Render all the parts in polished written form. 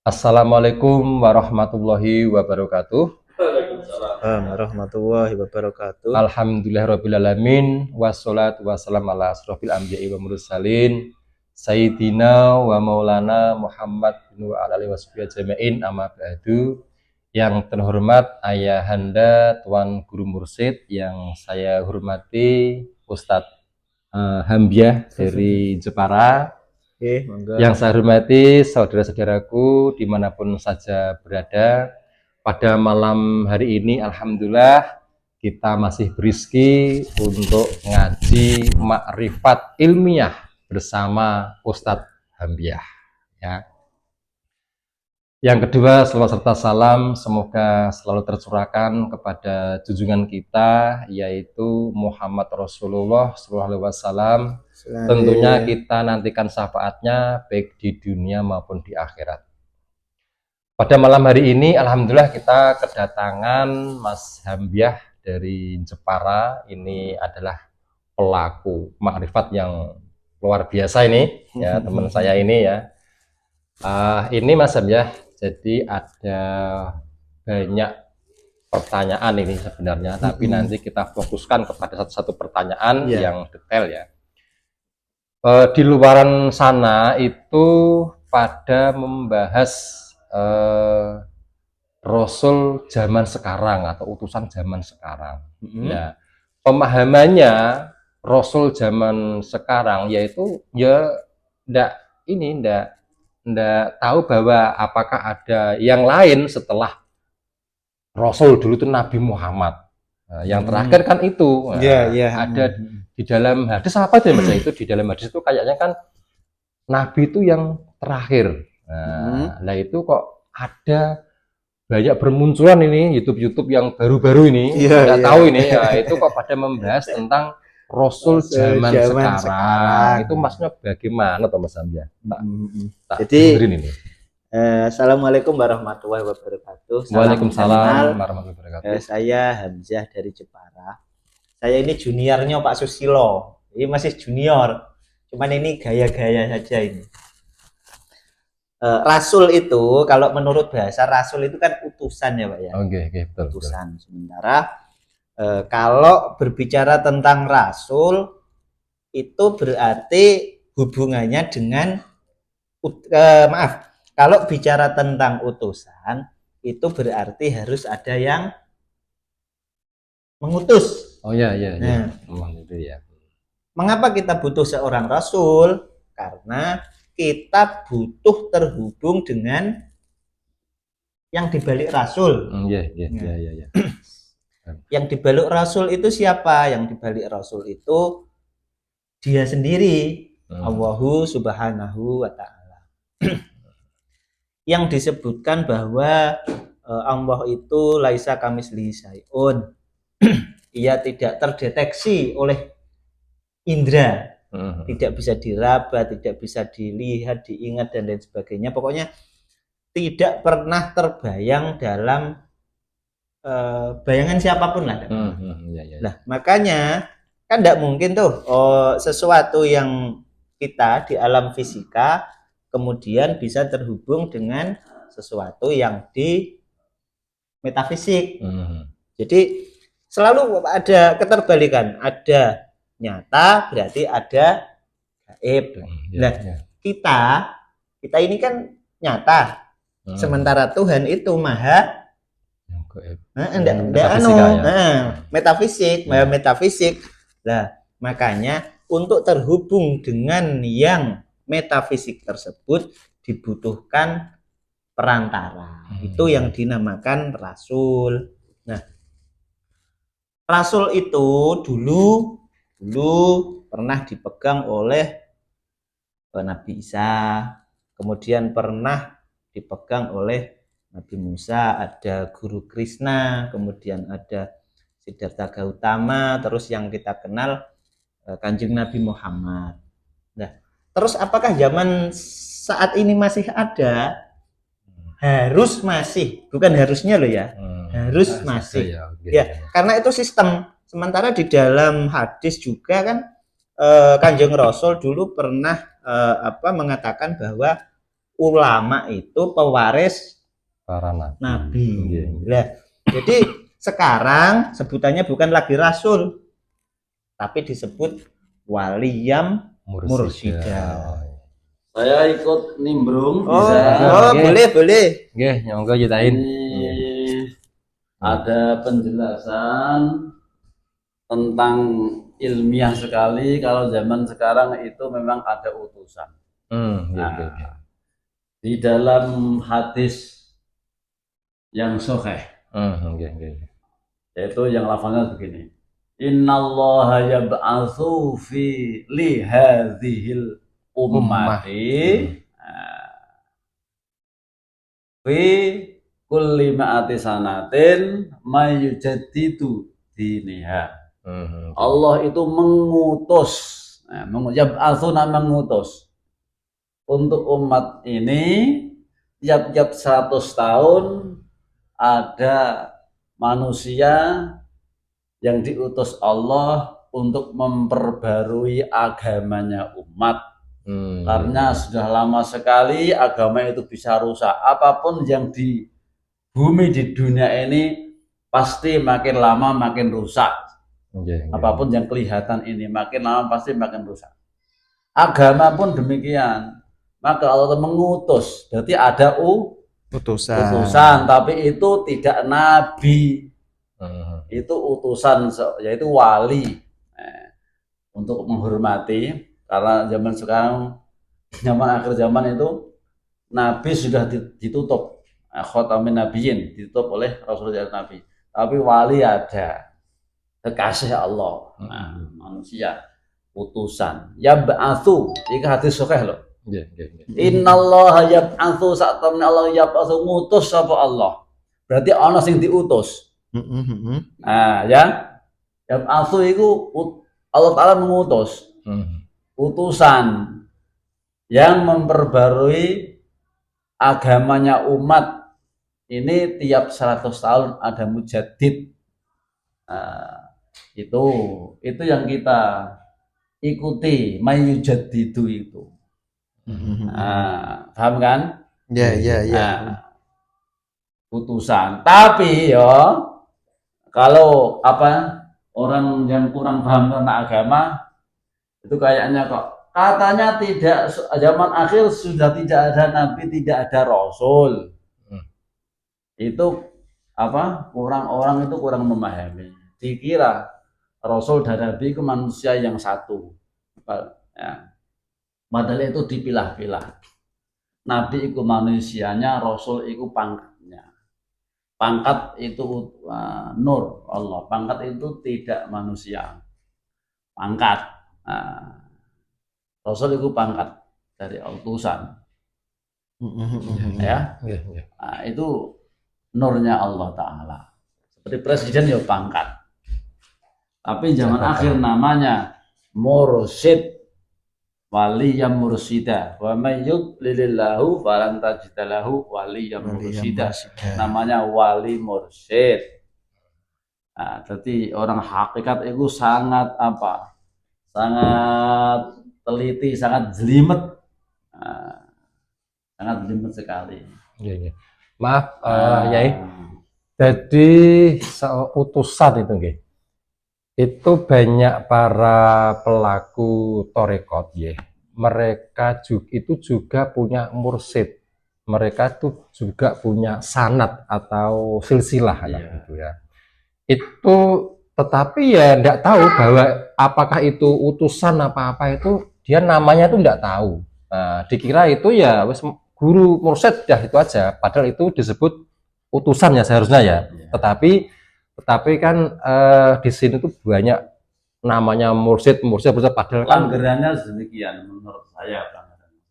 Assalamualaikum warahmatullahi wabarakatuh. Waalaikumsalam warahmatullahi wabarakatuh. Alhamdulillahirrabbilalamin. Wassalatu wassalamu ala asrofil anbiya'i wa mursalin Sayyidina wa maulana Muhammad bin wa alihi washabihi ajma'in, amma ba'du. Yang terhormat Ayahanda Tuan Guru Mursyid, yang saya hormati Ustadz Hambiah dari Jepara. Yang saya hormati saudara-saudaraku dimanapun saja berada, pada malam hari ini alhamdulillah kita masih berizki untuk ngaji makrifat ilmiah bersama Ustadz Hambiah, ya. Yang kedua, selawat serta salam semoga selalu tercurahkan kepada junjungan kita, yaitu Muhammad Rasulullah SAW. Tentunya kita nantikan syafaatnya baik di dunia maupun di akhirat. Pada malam hari ini alhamdulillah kita kedatangan Mas Hambiah dari Jepara. Ini adalah pelaku makrifat yang luar biasa ini, ya, teman saya ini, ya. Ini Mas Hambiah, jadi ada banyak pertanyaan ini sebenarnya, tapi nanti kita fokuskan kepada satu-satu pertanyaan yang detail, ya. Di luaran sana itu pada membahas Rasul zaman sekarang atau utusan zaman sekarang. Nah, pemahamannya Rasul zaman sekarang yaitu ya ndak tahu bahwa apakah ada yang lain setelah Rasul dulu itu Nabi Muhammad. Nah, yang terakhir kan itu. Ada di dalam hadis apa itu, Mas? Itu di dalam hadis itu kayaknya kan Nabi itu yang terakhir. Nah, itu kok ada banyak bermunculan ini YouTube yang baru-baru ini, nggak tahu ini, ya, itu kok pada membahas tentang Rasul zaman sekarang. Itu maksudnya bagaimana, Mas Hambiah? Jadi ini. Assalamualaikum warahmatullahi wabarakatuh. Waalaikumsalam warahmatullahi wabarakatuh. Saya Hamzah dari Jepara. Saya ini juniornya Pak Susilo. Ini masih junior. Cuman ini gaya-gaya saja ini. Rasul itu kalau menurut bahasa Rasul itu kan utusan, ya Pak, ya. Oke, betul. Utusan. Sementara kalau berbicara tentang Rasul itu berarti hubungannya dengan kalau bicara tentang utusan itu berarti harus ada yang mengutus. Oh ya. Itu ya. Mengapa kita butuh seorang rasul? Karena kita butuh terhubung dengan yang dibalik rasul. Ya. Yang dibalik rasul itu siapa? Yang dibalik rasul itu dia sendiri, Allahu subhanahu wa ta'ala. Yang disebutkan bahwa Allah itu laisa kamislihi syai'un. Ia tidak terdeteksi oleh indra, tidak bisa diraba, tidak bisa dilihat, diingat, dan lain sebagainya. Pokoknya tidak pernah terbayang dalam bayangan siapapun lah. Nah, makanya kan tidak mungkin tuh sesuatu yang kita di alam fisika kemudian bisa terhubung dengan sesuatu yang di metafisik. Jadi selalu ada keterbalikan, ada nyata berarti ada gaib. Nah, kita ini kan nyata, sementara Tuhan itu maha metafisik. Nah, makanya untuk terhubung dengan yang metafisik tersebut dibutuhkan perantara. Itu yang dinamakan rasul. Nah, rasul itu dulu pernah dipegang oleh Nabi Isa, kemudian pernah dipegang oleh Nabi Musa, ada Guru Krishna, kemudian ada Siddhartha Gautama, terus yang kita kenal Kanjeng Nabi Muhammad. Nah, terus apakah zaman saat ini masih ada? Harus masih, bukan harusnya loh ya, harus masih. Ya, karena itu sistem. Sementara di dalam hadis juga kan Kanjeng Rasul dulu pernah mengatakan bahwa ulama itu pewaris para nabi. nabi. Iya. Nah, jadi sekarang sebutannya bukan lagi rasul, tapi disebut waliyam mursida. Saya ikut nimbrung Oh, bisa. boleh. Nggih, nyonggo ceritain. Ini ada penjelasan tentang ilmiah sekali kalau zaman sekarang itu memang ada utusan. Iya. Di dalam hadis yang sahih, Nggih. yaitu yang lafaznya begini. Innallaha yab'atsu fi li hadhil ummati fi kulli ma'ati sanatin mayujaddidu diniha. Allah itu mengutus, yab'atsuna mengutus untuk umat ini tiap-tiap 100 tahun ada manusia yang diutus Allah untuk memperbarui agamanya umat. Karena sudah lama sekali agama itu bisa rusak. Apapun yang di bumi di dunia ini pasti makin lama makin rusak. Apapun yang kelihatan ini makin lama pasti makin rusak. Agama pun demikian. Maka Allah mengutus. Berarti ada utusan, tapi itu tidak nabi. Itu utusan, yaitu wali. Untuk menghormati. Karena zaman sekarang, zaman akhir zaman itu nabi sudah ditutup, khotamin nabiyin ditutup oleh Rasulullah Nabi. Tapi wali ada, kekasih Allah, manusia, utusan. Yab'atsu, ini hadis sahih loh. Innallaha yab'atsu, saat temen Allah yab'atsu ngutus sapa Allah. Berarti ana sing diutus. Ya. Yab'atsu itu Allah Taala mengutus. Utusan yang memperbarui agamanya umat ini tiap 100 tahun ada mujaddid. Itu yang kita ikuti, mayujaddidu itu. Paham kan? Ya. Utusan. Tapi ya kalau orang yang kurang paham tentang agama itu kayaknya kok katanya tidak, zaman akhir sudah tidak ada nabi, tidak ada rasul. Itu orang itu kurang memahami. Dikira rasul dan nabi itu manusia yang satu. Ya. Padahal itu dipilah-pilah. Nabi itu manusianya, rasul itu pangkatnya. Pangkat itu nur Allah. Pangkat itu tidak manusia. Pangkat. Rasul itu pangkat dari utusan. Ya. Itu nurnya Allah Ta'ala. Seperti presiden ya pangkat. Tapi zaman akhir namanya mursyid, waliyam mursida. Wa may yudlilillahu falan tajida lahu waliyam mursida. Namanya wali mursyid. Jadi orang hakikat itu sangat sangat teliti, sangat jelimet. Sangat jelimet sekali. Maaf, Yai. Jadi utusan itu nggih. Itu banyak para pelaku torekot ya. Mereka juga punya mursyid. Mereka itu juga punya sanad atau silsilah gitu ya. Itu tetapi ya enggak tahu bahwa apakah itu utusan apa-apa itu dia namanya itu enggak tahu. Dikira itu ya guru mursyid dah itu aja, padahal itu disebut utusan ya seharusnya ya. Tetapi kan di sini tuh banyak namanya mursyid padahal kan pelanggarannya demikian menurut saya.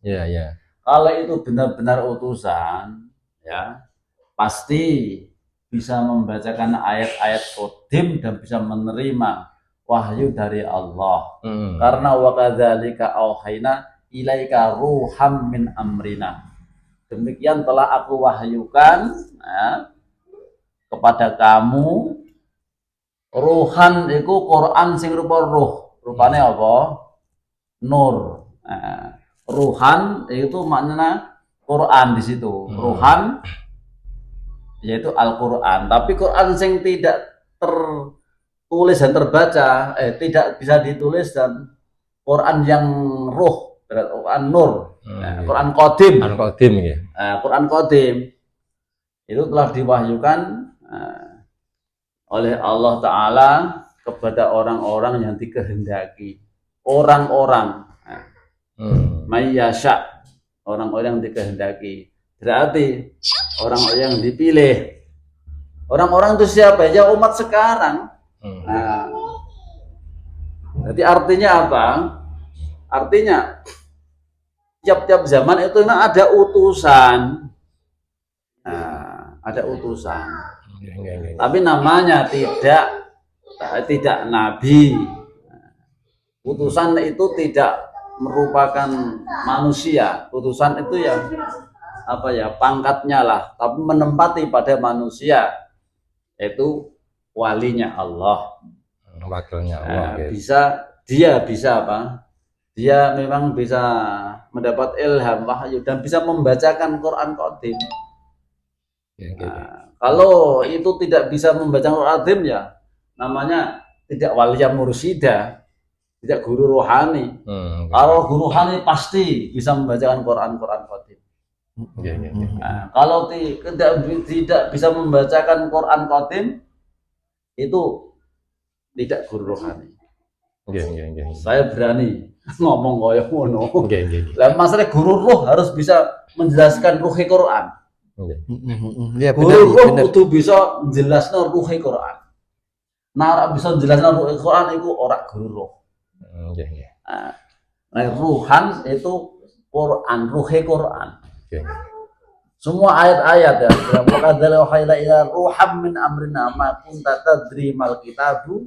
Iya. Kalau itu benar-benar utusan ya pasti bisa membacakan ayat-ayat qadim dan bisa menerima wahyu dari Allah. Karena wa kadzalika auhayna ilaika ruham min amrina. Demikian telah aku wahyukan kepada kamu ruhan itu Quran sing rupa ruh. Rupanya apa? Nur. Ruhan itu maknanya Quran di situ. Ruhan yaitu Al-Quran. Tapi Quran yang tidak tertulis dan terbaca, tidak bisa ditulis, dan Quran yang ruh, Quran nur, Quran Qadim. Quran Qadim ya. Quran Qadim itu telah diwahyukan oleh Allah Ta'ala kepada orang-orang yang dikehendaki. Orang-orang mayyasha, orang-orang yang dikehendaki. Berarti orang-orang yang dipilih. Orang-orang itu siapa? Ya umat sekarang. Nah, jadi artinya apa? Artinya tiap-tiap zaman itu memang ada utusan. Nah, ada utusan. Tapi namanya tidak nabi. Utusan itu tidak merupakan manusia. Utusan itu ya apa ya, pangkatnya lah, tapi menempati pada manusia, yaitu walinya Allah, wakilnya Allah. Dia bisa apa? Dia memang bisa mendapat ilham, wahyu, dan bisa membacakan Quran Qadim. Kalau itu tidak bisa membaca Quran Qadim, ya namanya tidak waliyah mursyidah, tidak guru rohani. Kalau guru rohani pasti bisa membacakan Quran Qadim. Kalau tidak bisa membacakan Quran Qadim, itu tidak guru rohani. Saya berani ngomong koyo ngono. Lah masalah guru roh harus bisa menjelaskan ruhi Quran. Guru roh kudu bisa menjelaskan ruhi Quran. Nah, bisa menjelaskan ruhi Quran itu ora guru roh. Nah, ruhan itu Quran, ruhi Quran. Semua ayat-ayat ya. Waqadzal wahayla ila ruham min amrina ma kunta tadri mal kitabu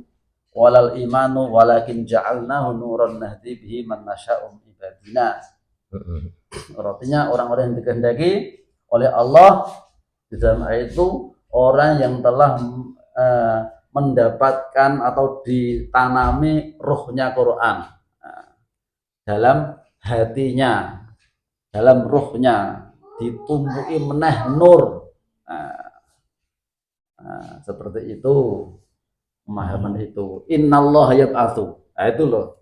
walal imanu walakin ja'alnahu nuran nahdi bihi man nasya'u min ibadina. Artinya orang-orang yang dikehendaki oleh Allah di dalam ayat itu orang yang telah mendapatkan atau ditanami ruhnya Quran dalam hatinya, dalam ruhnya, ditumbuhi meneh nur. Seperti itu pemahaman itu. Innallaha yab'atsu. Nah itu loh.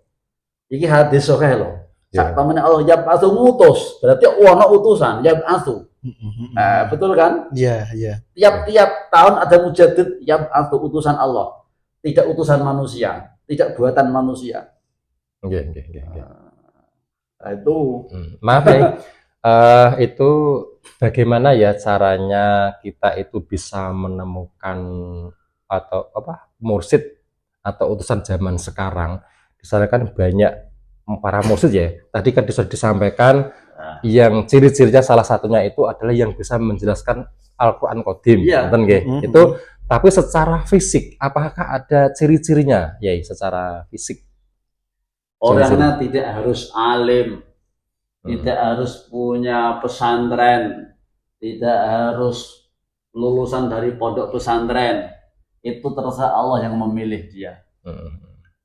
Iki hadis sahih loh. Sakmene Allah yab'atsu ngutus, berarti ono utusan yab'atsu. Betul kan? Iya. Tiap-tiap tahun ada mujaddid yab'atsu, utusan Allah. Tidak utusan manusia, tidak buatan manusia. Nah, itu maaf ya. Itu bagaimana ya caranya kita itu bisa menemukan atau apa mursyid atau utusan zaman sekarang? Di sana kan banyak para mursyid ya. Tadi kan sudah disampaikan yang ciri-cirinya salah satunya itu adalah yang bisa menjelaskan Al-Quran Qadim. Itu. Tapi secara fisik, apakah ada ciri-cirinya ya secara fisik? Orangnya tidak harus alim. Tidak harus punya pesantren, tidak harus lulusan dari pondok pesantren. Itu terserah Allah yang memilih dia.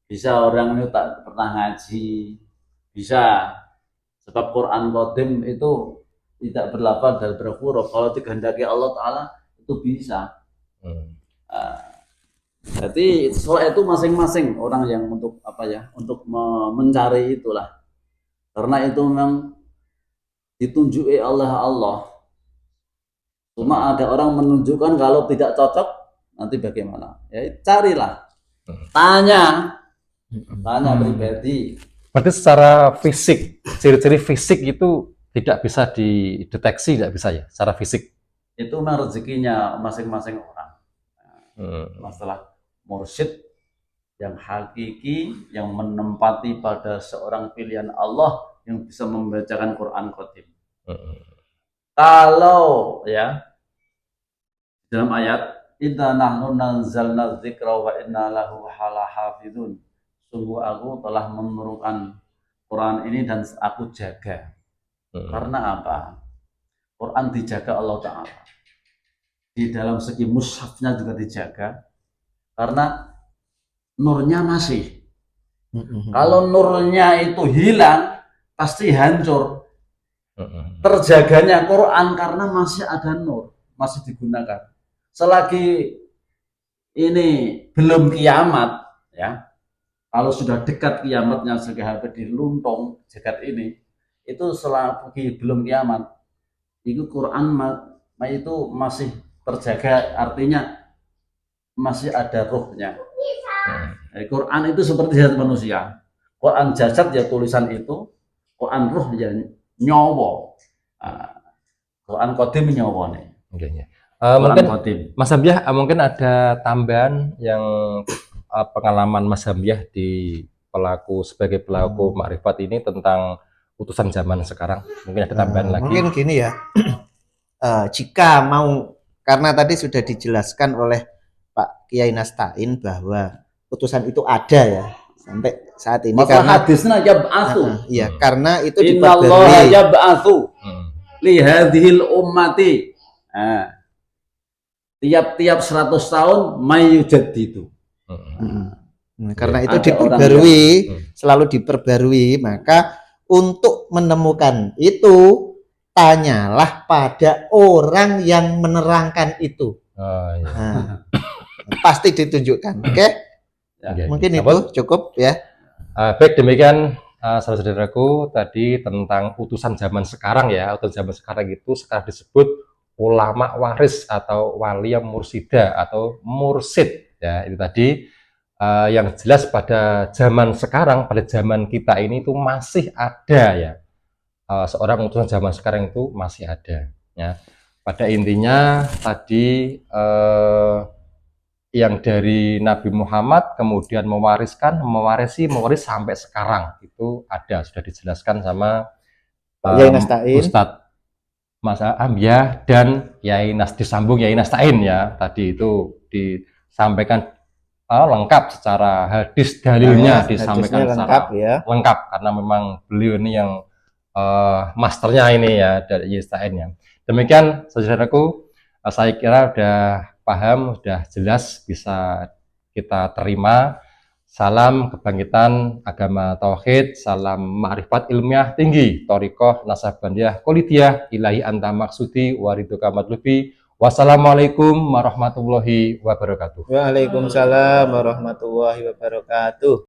Bisa orang itu tak pernah ngaji, bisa. Sebab Quran Qadim itu tidak berlafaz dan berhuruf. Kalau dikehendaki Allah Ta'ala itu bisa. Jadi soal itu masing-masing orang yang untuk apa ya, untuk mencari itulah. Karena itu memang ditunjuki oleh Allah. Cuma ada orang menunjukkan kalau tidak cocok, nanti bagaimana? Ya carilah, tanya pribadi. Berarti secara fisik, ciri-ciri fisik itu tidak bisa dideteksi, tidak bisa ya, secara fisik. Itu memang rezekinya masing-masing orang. Masalah mursyid yang hakiki, yang menempati pada seorang pilihan Allah yang bisa membacakan Quran Qadim. Kalau ya dalam ayat idza nahnu nazzalna dzikra wa inna lahu lahafizun, sungguh aku telah menurunkan Quran ini dan aku jaga. Karena apa? Quran dijaga Allah Ta'ala. Di dalam segi mushafnya juga dijaga. Karena nurnya masih. Kalau nurnya itu hilang, pasti hancur. Terjaganya Quran karena masih ada nur, masih digunakan. Selagi ini belum kiamat, ya, kalau sudah dekat kiamatnya sampai diluntung jagat ini, itu selagi belum kiamat, itu Quran itu masih terjaga, artinya masih ada ruhnya. Quran itu seperti jasad manusia. Quran jasad ya tulisan itu, Quran ruh ya nyawa. Quran qadim nyawa nih. Mungkin Mas Hamyah mungkin ada tambahan yang pengalaman Mas Hamyah di sebagai pelaku makrifat ini tentang utusan zaman sekarang. Mungkin ada tambahan lagi. Mungkin gini ya. Jika mau, karena tadi sudah dijelaskan oleh Pak Kiai Nasta'in bahwa utusan itu ada ya sampai saat ini. Maka karena hadisnya yab'atsu. Iya, karena itu innallaha yab'atsu li hadhil ummati. Tiap-tiap 100 tahun mayujaddidu. Karena itu diperbarui, selalu diperbarui, maka untuk menemukan itu tanyalah pada orang yang menerangkan itu. Pasti ditunjukkan. Oke? Mungkin itu cukup ya. Baik, demikian saudara-saudaraku tadi tentang utusan zaman sekarang ya. Utusan zaman sekarang itu sekarang disebut ulama waris atau wali mursida atau mursid ya. Itu tadi yang jelas pada zaman sekarang, pada zaman kita ini itu masih ada ya. Seorang utusan zaman sekarang itu masih ada ya. Pada intinya tadi yang dari Nabi Muhammad kemudian mewaris sampai sekarang itu ada, sudah dijelaskan sama Ustadz Mas Hamyah dan disambung Yai Nasta'in ya. Tadi itu disampaikan lengkap secara hadis, dalilnya disampaikan secara lengkap karena memang beliau ini yang masternya ini ya dari Nasta'in ya. Demikian saudaraku, saya kira udah paham, sudah jelas, bisa kita terima. Salam kebangkitan agama tauhid, salam ma'rifat ilmiah tinggi, thariqah nasabandiyah qolidiyah ilahi anta maksudi wariduka madlubi. Wassalamualaikum warahmatullahi wabarakatuh. Waalaikumsalam warahmatullahi wabarakatuh.